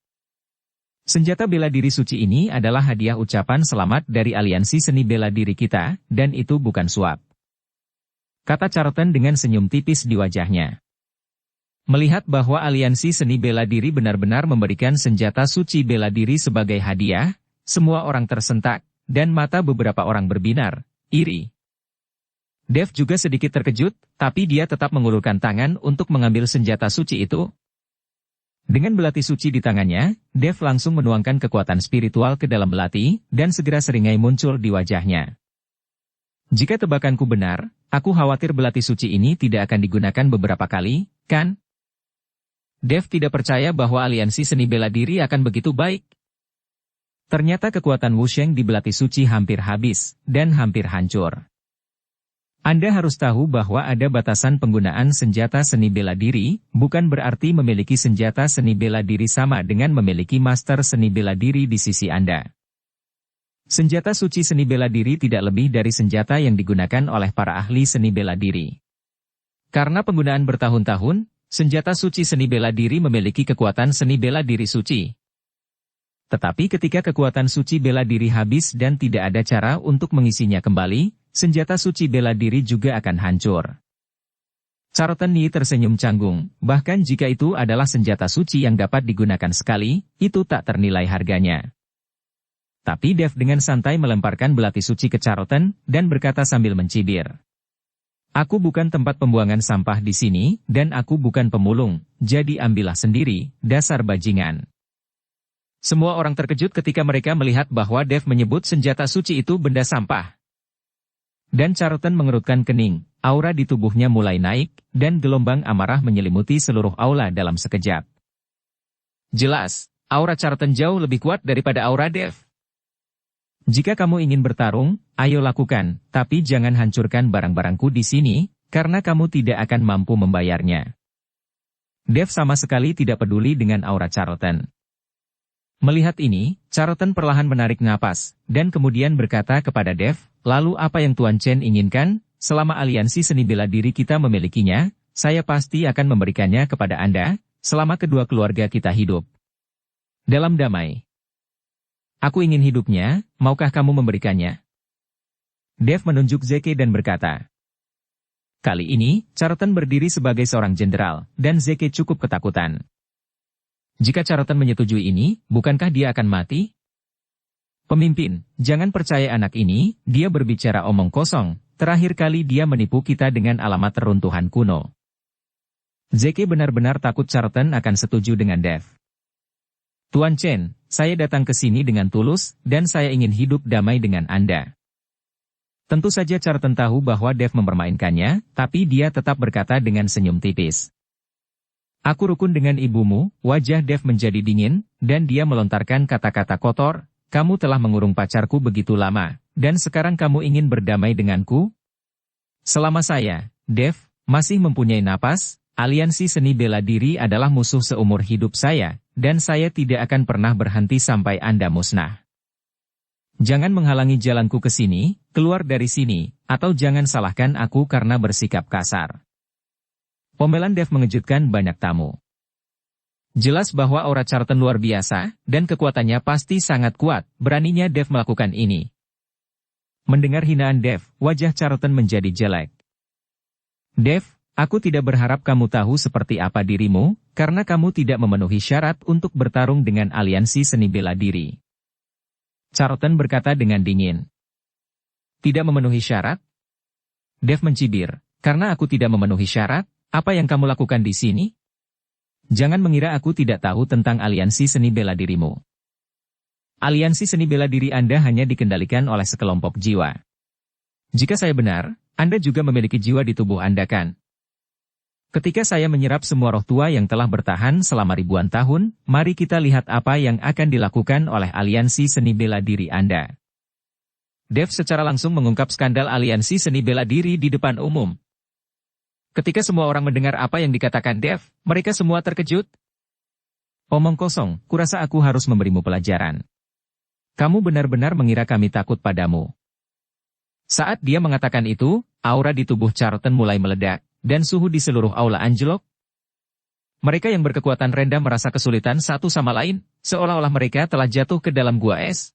Senjata bela diri suci ini adalah hadiah ucapan selamat dari aliansi seni bela diri kita, dan itu bukan suap. Kata Charlton dengan senyum tipis di wajahnya. Melihat bahwa aliansi seni bela diri benar-benar memberikan senjata suci bela diri sebagai hadiah, semua orang tersentak, dan mata beberapa orang berbinar, iri. Dev juga sedikit terkejut, tapi dia tetap mengulurkan tangan untuk mengambil senjata suci itu. Dengan belati suci di tangannya, Dev langsung menuangkan kekuatan spiritual ke dalam belati, dan segera seringai muncul di wajahnya. Jika tebakanku benar, aku khawatir belati suci ini tidak akan digunakan beberapa kali, kan? Dev tidak percaya bahwa aliansi seni bela diri akan begitu baik. Ternyata kekuatan Wusheng di belati suci hampir habis, dan hampir hancur. Anda harus tahu bahwa ada batasan penggunaan senjata seni bela diri, bukan berarti memiliki senjata seni bela diri sama dengan memiliki master seni bela diri di sisi Anda. Senjata suci seni bela diri tidak lebih dari senjata yang digunakan oleh para ahli seni bela diri. Karena penggunaan bertahun-tahun, senjata suci seni bela diri memiliki kekuatan seni bela diri suci. Tetapi ketika kekuatan suci bela diri habis dan tidak ada cara untuk mengisinya kembali, senjata suci bela diri juga akan hancur. Charlton tersenyum canggung, bahkan jika itu adalah senjata suci yang dapat digunakan sekali, itu tak ternilai harganya. Tapi Dev dengan santai melemparkan belati suci ke Charlton, dan berkata sambil mencibir. Aku bukan tempat pembuangan sampah di sini, dan aku bukan pemulung, jadi ambillah sendiri, dasar bajingan. Semua orang terkejut ketika mereka melihat bahwa Dev menyebut senjata suci itu benda sampah. Dan Charlton mengerutkan kening, aura di tubuhnya mulai naik, dan gelombang amarah menyelimuti seluruh aula dalam sekejap. Jelas, aura Charlton jauh lebih kuat daripada aura Dev. Jika kamu ingin bertarung, ayo lakukan, tapi jangan hancurkan barang-barangku di sini, karena kamu tidak akan mampu membayarnya. Dev sama sekali tidak peduli dengan aura Charlton. Melihat ini, Charlton perlahan menarik napas, dan kemudian berkata kepada Dev, lalu apa yang Tuan Chen inginkan? Selama aliansi seni bela diri kita memilikinya, saya pasti akan memberikannya kepada Anda, selama kedua keluarga kita hidup dalam damai. Aku ingin hidupnya, maukah kamu memberikannya? Dev menunjuk Zeke dan berkata. Kali ini, Charlton berdiri sebagai seorang jenderal, dan Zeke cukup ketakutan. Jika Charlton menyetujui ini, bukankah dia akan mati? Pemimpin, jangan percaya anak ini, dia berbicara omong kosong, terakhir kali dia menipu kita dengan alamat reruntuhan kuno. Zeke benar-benar takut Charlton akan setuju dengan Dev. Tuan Chen, saya datang ke sini dengan tulus, dan saya ingin hidup damai dengan Anda. Tentu saja Charlton tahu bahwa Dev mempermainkannya, tapi dia tetap berkata dengan senyum tipis. Aku rukun dengan ibumu, wajah Dev menjadi dingin, dan dia melontarkan kata-kata kotor, kamu telah mengurung pacarku begitu lama, dan sekarang kamu ingin berdamai denganku? Selama saya, Dev, masih mempunyai napas, aliansi seni bela diri adalah musuh seumur hidup saya, dan saya tidak akan pernah berhenti sampai Anda musnah. Jangan menghalangi jalanku ke sini, keluar dari sini, atau jangan salahkan aku karena bersikap kasar. Pembelaan Dev mengejutkan banyak tamu. Jelas bahwa aura Charlton luar biasa, dan kekuatannya pasti sangat kuat, beraninya Dev melakukan ini. Mendengar hinaan Dev, wajah Charlton menjadi jelek. Dev, aku tidak berharap kamu tahu seperti apa dirimu, karena kamu tidak memenuhi syarat untuk bertarung dengan aliansi seni bela diri. Charlton berkata dengan dingin. Tidak memenuhi syarat? Dev mencibir, karena aku tidak memenuhi syarat, apa yang kamu lakukan di sini? Jangan mengira aku tidak tahu tentang aliansi seni bela dirimu. Aliansi seni bela diri Anda hanya dikendalikan oleh sekelompok jiwa. Jika saya benar, Anda juga memiliki jiwa di tubuh Anda kan? Ketika saya menyerap semua roh tua yang telah bertahan selama ribuan tahun, mari kita lihat apa yang akan dilakukan oleh aliansi seni bela diri Anda. Dev secara langsung mengungkap skandal aliansi seni bela diri di depan umum. Ketika semua orang mendengar apa yang dikatakan Dev, mereka semua terkejut. Omong kosong, kurasa aku harus memberimu pelajaran. Kamu benar-benar mengira kami takut padamu. Saat dia mengatakan itu, aura di tubuh Charlton mulai meledak, dan suhu di seluruh aula anjlok. Mereka yang berkekuatan rendah merasa kesulitan satu sama lain, seolah-olah mereka telah jatuh ke dalam gua es.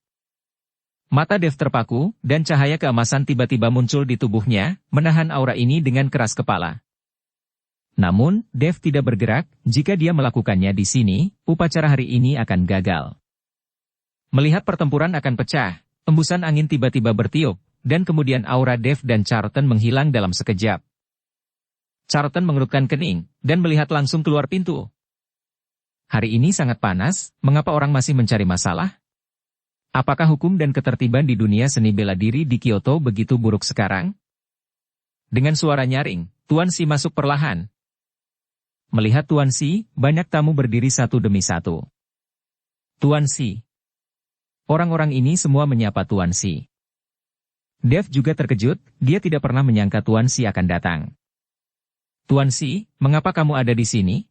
Mata Dev terpaku, dan cahaya keemasan tiba-tiba muncul di tubuhnya, menahan aura ini dengan keras kepala. Namun, Dev tidak bergerak, jika dia melakukannya di sini, upacara hari ini akan gagal. Melihat pertempuran akan pecah, embusan angin tiba-tiba bertiup, dan kemudian aura Dev dan Charlton menghilang dalam sekejap. Charlton mengerutkan kening, dan melihat langsung keluar pintu. Hari ini sangat panas, mengapa orang masih mencari masalah? Apakah hukum dan ketertiban di dunia seni bela diri di Kyoto begitu buruk sekarang? Dengan suara nyaring, Tuan Si masuk perlahan. Melihat Tuan Si, banyak tamu berdiri satu demi satu. Tuan Si. Orang-orang ini semua menyapa Tuan Si. Dev juga terkejut, dia tidak pernah menyangka Tuan Si akan datang. Tuan Si, mengapa kamu ada di sini?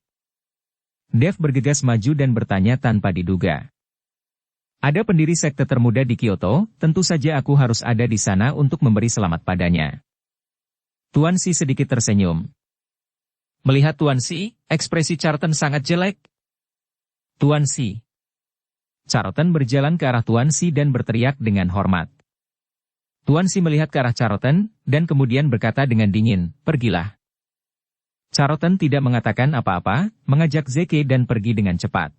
Dev bergegas maju dan bertanya tanpa diduga. Ada pendiri sekte termuda di Kyoto, tentu saja aku harus ada di sana untuk memberi selamat padanya. Tuan Si sedikit tersenyum. Melihat Tuan Si, ekspresi Charlton sangat jelek. Tuan Si. Charlton berjalan ke arah Tuan Si dan berteriak dengan hormat. Tuan Si melihat ke arah Charlton, dan kemudian berkata dengan dingin, pergilah. Charlton tidak mengatakan apa-apa, mengajak Zeke dan pergi dengan cepat.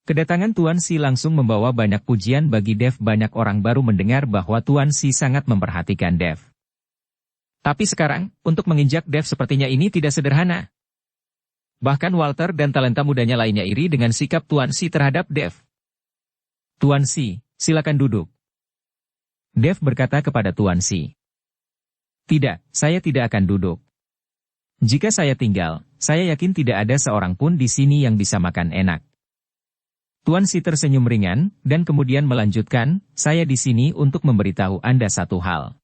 Kedatangan Tuan Si langsung membawa banyak pujian bagi Dev. Banyak orang baru mendengar bahwa Tuan Si sangat memperhatikan Dev. Tapi sekarang, untuk menginjak Dev sepertinya ini tidak sederhana. Bahkan Walter dan talenta mudanya lainnya iri dengan sikap Tuan Si terhadap Dev. Tuan Si, silakan duduk. Dev berkata kepada Tuan Si. Tidak, saya tidak akan duduk. Jika saya tinggal, saya yakin tidak ada seorang pun di sini yang bisa makan enak. Tuan Si tersenyum ringan, dan kemudian melanjutkan, saya di sini untuk memberitahu Anda satu hal.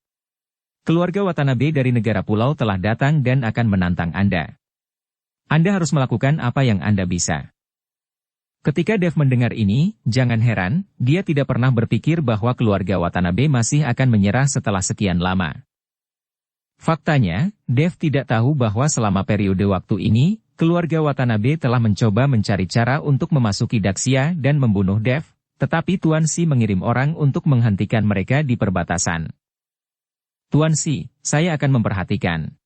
Keluarga Watanabe dari negara pulau telah datang dan akan menantang Anda. Anda harus melakukan apa yang Anda bisa. Ketika Dev mendengar ini, jangan heran, dia tidak pernah berpikir bahwa keluarga Watanabe masih akan menyerah setelah sekian lama. Faktanya, Dev tidak tahu bahwa selama periode waktu ini, keluarga Watanabe telah mencoba mencari cara untuk memasuki Daxia dan membunuh Dev, tetapi Tuan Si mengirim orang untuk menghentikan mereka di perbatasan. Tuan Si, saya akan memperhatikan.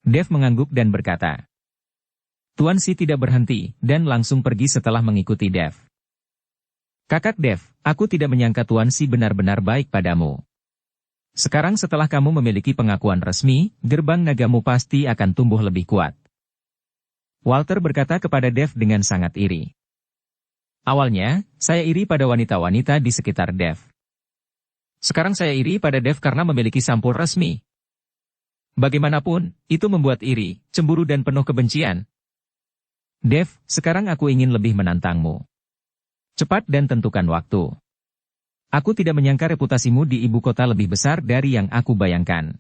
Dev mengangguk dan berkata. Tuan Si tidak berhenti, dan langsung pergi setelah mengikuti Dev. Kakak Dev, aku tidak menyangka Tuan Si benar-benar baik padamu. Sekarang setelah kamu memiliki pengakuan resmi, gerbang nagamu pasti akan tumbuh lebih kuat. Walter berkata kepada Dev dengan sangat iri. Awalnya, saya iri pada wanita-wanita di sekitar Dev. Sekarang saya iri pada Dev karena memiliki sampul resmi. Bagaimanapun, itu membuat iri, cemburu dan penuh kebencian. Dev, sekarang aku ingin lebih menantangmu. Cepat dan tentukan waktu. Aku tidak menyangka reputasimu di ibu kota lebih besar dari yang aku bayangkan.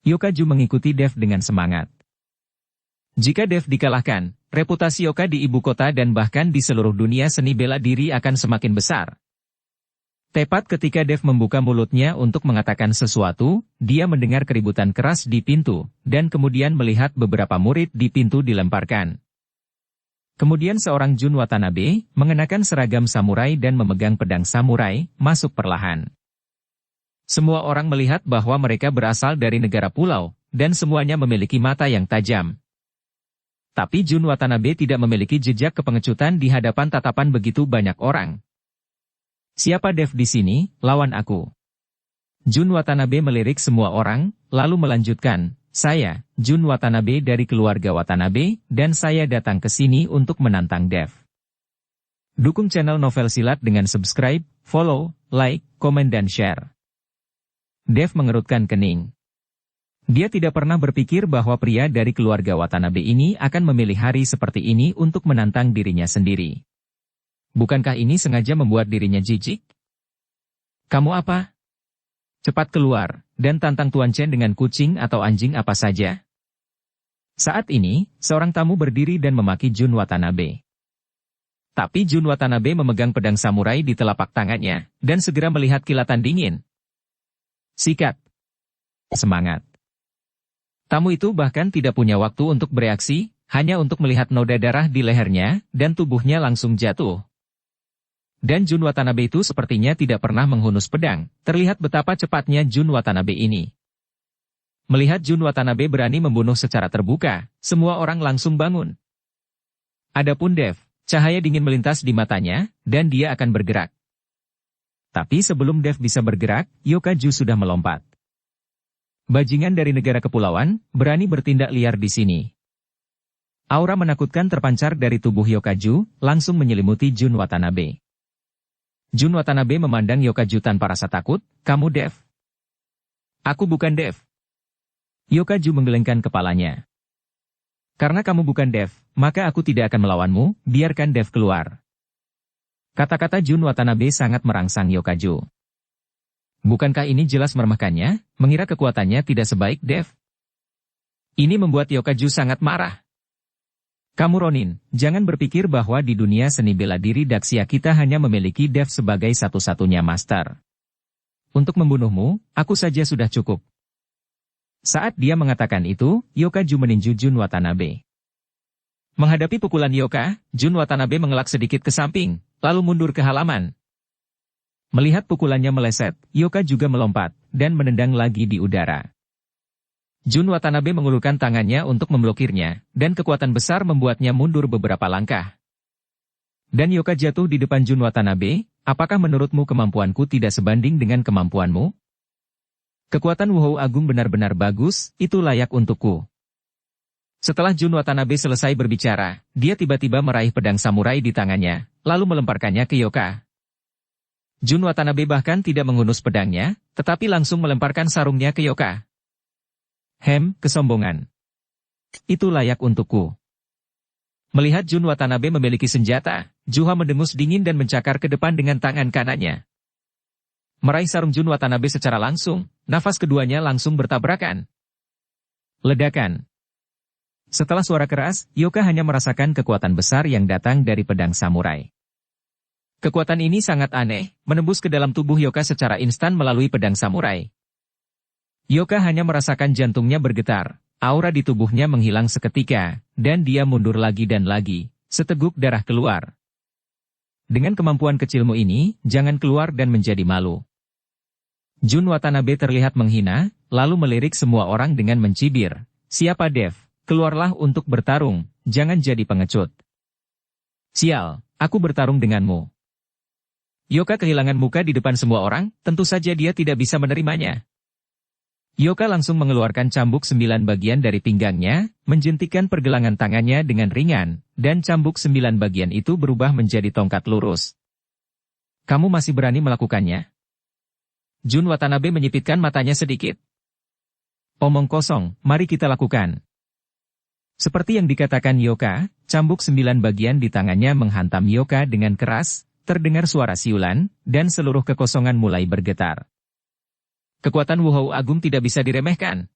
Yokaju mengikuti Dev dengan semangat. Jika Dev dikalahkan, reputasi Yoka di ibu kota dan bahkan di seluruh dunia seni bela diri akan semakin besar. Tepat ketika Dev membuka mulutnya untuk mengatakan sesuatu, dia mendengar keributan keras di pintu, dan kemudian melihat beberapa murid di pintu dilemparkan. Kemudian seorang Jun Watanabe, mengenakan seragam samurai dan memegang pedang samurai, masuk perlahan. Semua orang melihat bahwa mereka berasal dari negara pulau, dan semuanya memiliki mata yang tajam. Tapi Jun Watanabe tidak memiliki jejak kepengecutan di hadapan tatapan begitu banyak orang. Siapa Dev di sini, lawan aku. Jun Watanabe melirik semua orang, lalu melanjutkan, saya, Jun Watanabe dari keluarga Watanabe, dan saya datang ke sini untuk menantang Dev. Dukung channel Novel Silat dengan subscribe, follow, like, komen dan share. Dev mengerutkan kening. Dia tidak pernah berpikir bahwa pria dari keluarga Watanabe ini akan memilih hari seperti ini untuk menantang dirinya sendiri. Bukankah ini sengaja membuat dirinya jijik? Kamu apa? Cepat keluar, dan tantang Tuan Chen dengan kucing atau anjing apa saja. Saat ini, seorang tamu berdiri dan memaki Jun Watanabe. Tapi Jun Watanabe memegang pedang samurai di telapak tangannya, dan segera melihat kilatan dingin. Sikat. Semangat. Tamu itu bahkan tidak punya waktu untuk bereaksi, hanya untuk melihat noda darah di lehernya, dan tubuhnya langsung jatuh. Dan Jun Watanabe itu sepertinya tidak pernah menghunus pedang, terlihat betapa cepatnya Jun Watanabe ini. Melihat Jun Watanabe berani membunuh secara terbuka, semua orang langsung bangun. Adapun Dev, cahaya dingin melintas di matanya, dan dia akan bergerak. Tapi sebelum Dev bisa bergerak, Yokaju sudah melompat. Bajingan dari negara kepulauan, berani bertindak liar di sini. Aura menakutkan terpancar dari tubuh Yokaju, langsung menyelimuti Jun Watanabe. Jun Watanabe memandang Yokaju tanpa rasa takut, kamu Dev? Aku bukan Dev. Yokaju menggelengkan kepalanya. Karena kamu bukan Dev, maka aku tidak akan melawanmu, biarkan Dev keluar. Kata-kata Jun Watanabe sangat merangsang Yokaju. Bukankah ini jelas meremehkannya, mengira kekuatannya tidak sebaik Dev? Ini membuat Yokaju sangat marah. Kamu Ronin, jangan berpikir bahwa di dunia seni bela diri Daxia kita hanya memiliki Dev sebagai satu-satunya master. Untuk membunuhmu, aku saja sudah cukup. Saat dia mengatakan itu, Yokaju meninju Jun Watanabe. Menghadapi pukulan Yoka, Jun Watanabe mengelak sedikit ke samping, lalu mundur ke halaman. Melihat pukulannya meleset, Yoka juga melompat, dan menendang lagi di udara. Jun Watanabe mengulurkan tangannya untuk memblokirnya, dan kekuatan besar membuatnya mundur beberapa langkah. Dan Yoka jatuh di depan Jun Watanabe, apakah menurutmu kemampuanku tidak sebanding dengan kemampuanmu? Kekuatan Wuhou Agung benar-benar bagus, itu layak untukku. Setelah Jun Watanabe selesai berbicara, dia tiba-tiba meraih pedang samurai di tangannya, lalu melemparkannya ke Yoka. Jun Watanabe bahkan tidak menghunus pedangnya, tetapi langsung melemparkan sarungnya ke Yoka. Kesombongan. Itu layak untukku. Melihat Jun Watanabe memiliki senjata, Juha mendengus dingin dan mencakar ke depan dengan tangan kanannya. Meraih sarung Jun Watanabe secara langsung, nafas keduanya langsung bertabrakan. Ledakan. Setelah suara keras, Yoka hanya merasakan kekuatan besar yang datang dari pedang samurai. Kekuatan ini sangat aneh, menembus ke dalam tubuh Yoka secara instan melalui pedang samurai. Yoka hanya merasakan jantungnya bergetar, aura di tubuhnya menghilang seketika, dan dia mundur lagi dan lagi, seteguk darah keluar. Dengan kemampuan kecilmu ini, jangan keluar dan menjadi malu. Jun Watanabe terlihat menghina, lalu melirik semua orang dengan mencibir. Siapa Dev? Keluarlah untuk bertarung, jangan jadi pengecut. Sial, aku bertarung denganmu. Yoka kehilangan muka di depan semua orang, tentu saja dia tidak bisa menerimanya. Yoka langsung mengeluarkan cambuk 9 bagian dari pinggangnya, menjentikan pergelangan tangannya dengan ringan, dan cambuk 9 bagian itu berubah menjadi tongkat lurus. Kamu masih berani melakukannya? Jun Watanabe menyipitkan matanya sedikit. Omong kosong, mari kita lakukan. Seperti yang dikatakan Yoka, cambuk 9 bagian di tangannya menghantam Yoka dengan keras, terdengar suara siulan, dan seluruh kekosongan mulai bergetar. Kekuatan Wuhou Agung tidak bisa diremehkan.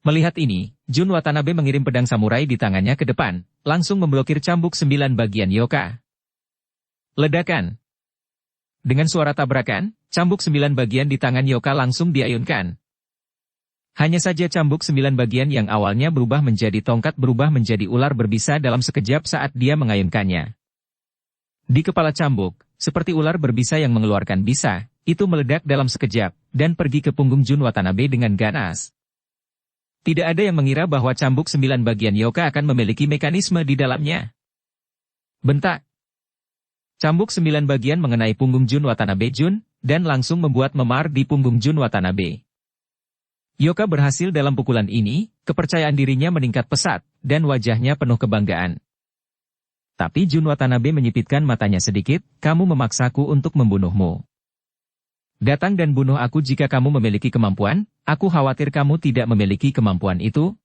Melihat ini, Jun Watanabe mengirim pedang samurai di tangannya ke depan, langsung memblokir cambuk 9 bagian Yoka. Ledakan. Dengan suara tabrakan, cambuk 9 bagian di tangan Yoka langsung diayunkan. Hanya saja cambuk 9 bagian yang awalnya berubah menjadi tongkat berubah menjadi ular berbisa dalam sekejap saat dia mengayunkannya. Di kepala cambuk, seperti ular berbisa yang mengeluarkan bisa, itu meledak dalam sekejap, dan pergi ke punggung Jun Watanabe dengan ganas. Tidak ada yang mengira bahwa cambuk 9 bagian Yoka akan memiliki mekanisme di dalamnya. Bentak. Cambuk 9 bagian mengenai punggung Jun Watanabe dan langsung membuat memar di punggung Jun Watanabe. Yoka berhasil dalam pukulan ini, kepercayaan dirinya meningkat pesat, dan wajahnya penuh kebanggaan. Tapi Jun Watanabe menyipitkan matanya sedikit, kamu memaksaku untuk membunuhmu. Datang dan bunuh aku jika kamu memiliki kemampuan, aku khawatir kamu tidak memiliki kemampuan itu.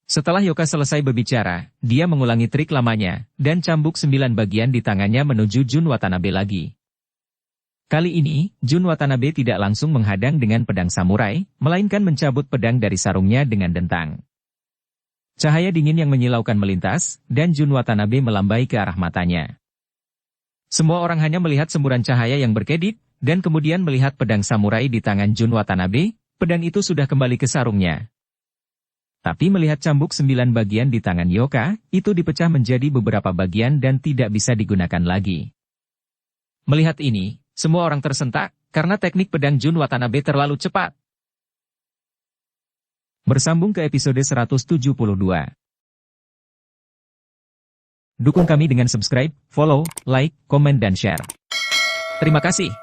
Setelah Yoka selesai berbicara, dia mengulangi trik lamanya, dan cambuk 9 bagian di tangannya menuju Jun Watanabe lagi. Kali ini, Jun Watanabe tidak langsung menghadang dengan pedang samurai, melainkan mencabut pedang dari sarungnya dengan dentang. Cahaya dingin yang menyilaukan melintas, dan Jun Watanabe melambai ke arah matanya. Semua orang hanya melihat semburan cahaya yang berkedip, dan kemudian melihat pedang samurai di tangan Jun Watanabe, pedang itu sudah kembali ke sarungnya. Tapi melihat cambuk 9 bagian di tangan Yoka, itu dipecah menjadi beberapa bagian dan tidak bisa digunakan lagi. Melihat ini, semua orang tersentak, karena teknik pedang Jun Watanabe terlalu cepat. Bersambung ke episode 172. Dukung kami dengan subscribe, follow, like, komen dan share. Terima kasih.